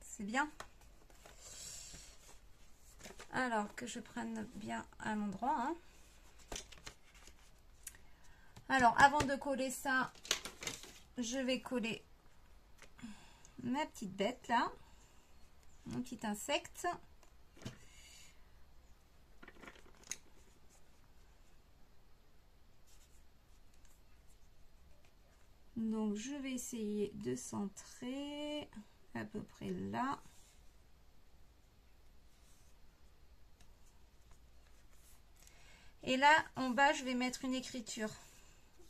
C'est bien. Alors que je prenne bien à l'endroit, hein. Alors, avant de coller ça, je vais coller ma petite bête là, mon petit insecte. Donc je vais essayer de centrer à peu près là. Et là en bas je vais mettre une écriture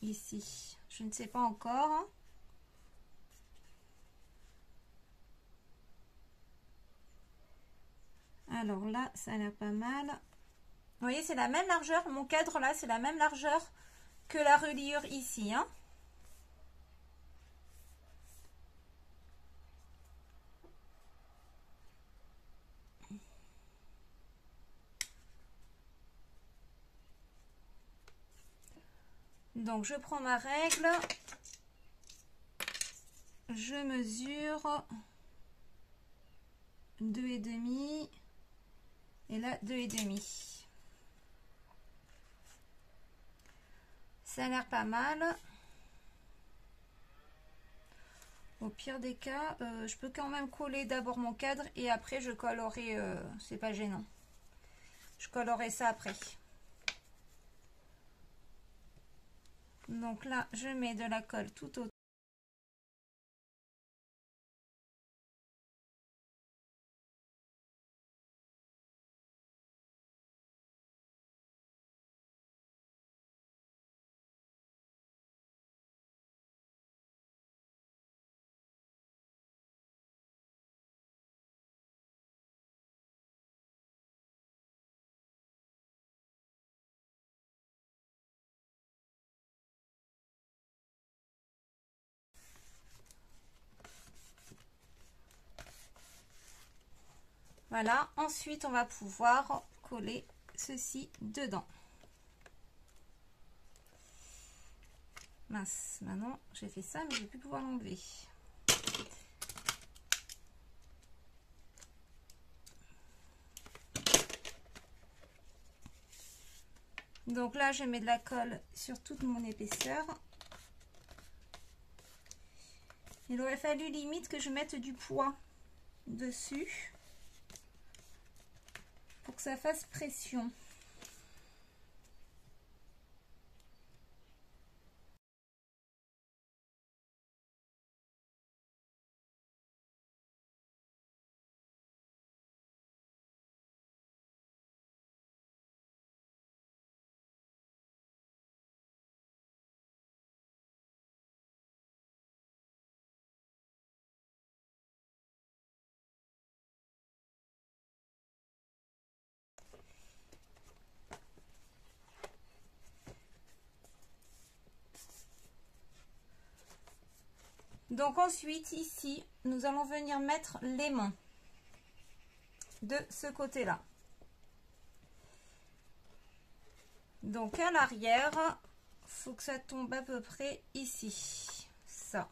ici. Je ne sais pas encore, hein. Alors là, ça a l'air pas mal. Vous voyez, c'est la même largeur. Mon cadre là, c'est la même largeur que la reliure ici, hein. Donc, je prends ma règle. Je mesure 2,5 et là 2,5. Ça a l'air pas mal. Au pire des cas, je peux quand même coller d'abord mon cadre et après je collerai, c'est pas gênant. Je collerai ça après. Donc là, je mets de la colle tout autour. Voilà, ensuite on va pouvoir coller ceci dedans. Mince, maintenant j'ai fait ça mais je vais plus pouvoir l'enlever. Donc là je mets de la colle sur toute mon épaisseur. Il aurait fallu limite que je mette du poids dessus pour que ça fasse pression. Donc ensuite ici nous allons venir mettre l'aimant de ce côté là. Donc à l'arrière faut que ça tombe à peu près ici, ça.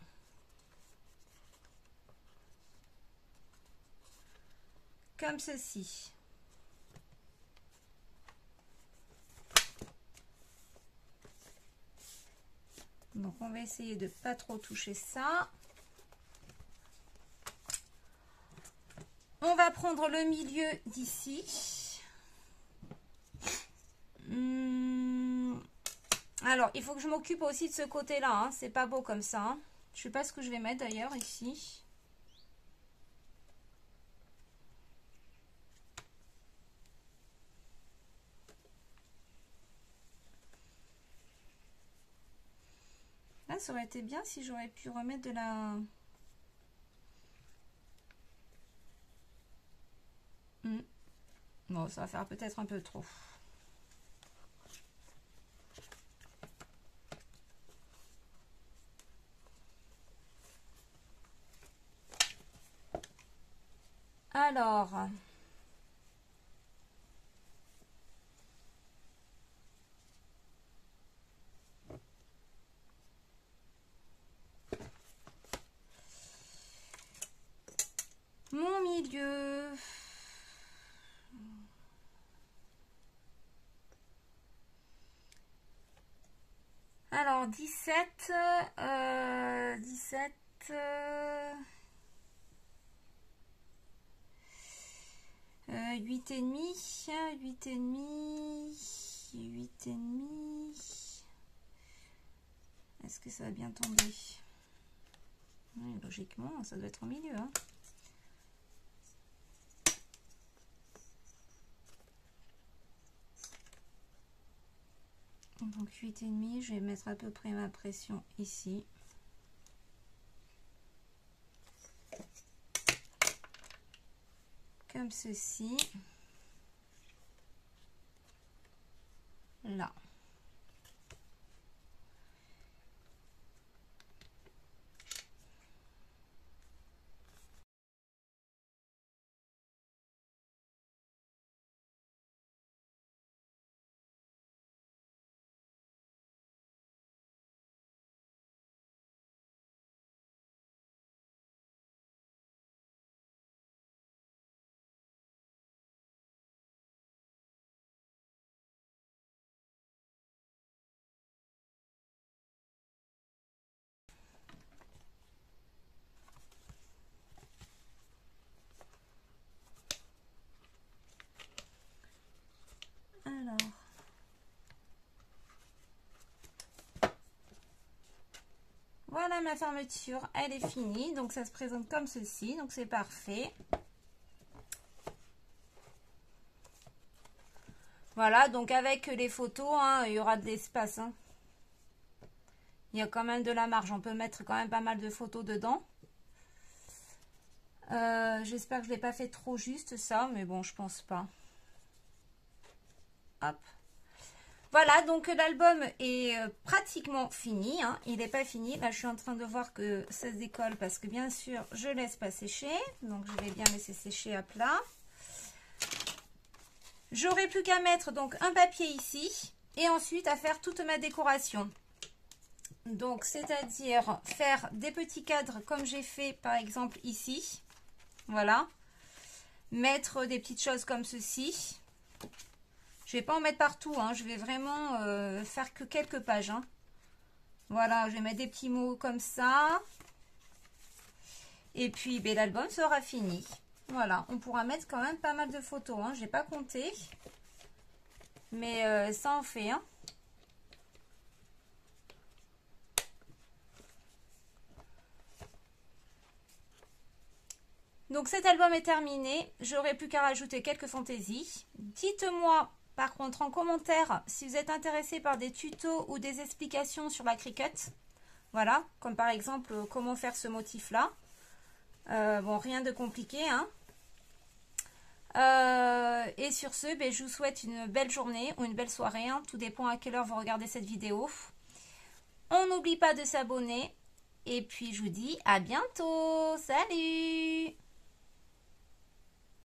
Comme ceci. Donc on va essayer de pas trop toucher ça. On va prendre le milieu d'ici. Alors il faut que je m'occupe aussi de ce côté là, hein. C'est pas beau comme ça, hein. Je sais pas ce que je vais mettre d'ailleurs ici. ça aurait été bien si j'aurais pu remettre de la... Bon, ça va faire peut-être un peu trop. Alors... Mon milieu... Alors, 17... 17... 8 et demi, 8 et demi, 8 et demi. Est-ce que ça va bien tomber? Oui, logiquement, ça doit être au milieu. Hein. Donc 8 et demi, je vais mettre à peu près ma pression ici. Comme ceci. Là. Alors. Voilà ma fermeture, elle est finie. Donc ça se présente comme ceci, donc c'est parfait. Voilà, donc avec les photos, hein, il y aura de l'espace. Hein. Il y a quand même de la marge, on peut mettre quand même pas mal de photos dedans. J'espère que je ne l'ai pas fait trop juste ça, mais bon, je pense pas. Hop. Voilà, donc l'album est pratiquement fini. Hein. Il n'est pas fini. Là, je suis en train de voir que ça se décolle parce que bien sûr, je laisse pas sécher. Donc, je vais bien laisser sécher à plat. J'aurai plus qu'à mettre donc un papier ici et ensuite à faire toute ma décoration. Donc, c'est-à-dire faire des petits cadres comme j'ai fait par exemple ici. Voilà. Mettre des petites choses comme ceci. Je vais pas en mettre partout, hein. Je vais vraiment faire que quelques pages. Hein. Voilà, je vais mettre des petits mots comme ça. Et puis, ben, l'album sera fini. Voilà, on pourra mettre quand même pas mal de photos. Hein. Je n'ai pas compté. Mais ça en fait. Hein. Donc cet album est terminé. J'aurai plus qu'à rajouter quelques fantaisies. Dites-moi par contre en commentaire si vous êtes intéressé par des tutos ou des explications sur la Cricut. Voilà, comme par exemple comment faire ce motif là. Bon, rien de compliqué. Hein. Et sur ce, ben, je vous souhaite une belle journée ou une belle soirée. Hein. Tout dépend à quelle heure vous regardez cette vidéo. On n'oublie pas de s'abonner. Et puis je vous dis à bientôt. Salut!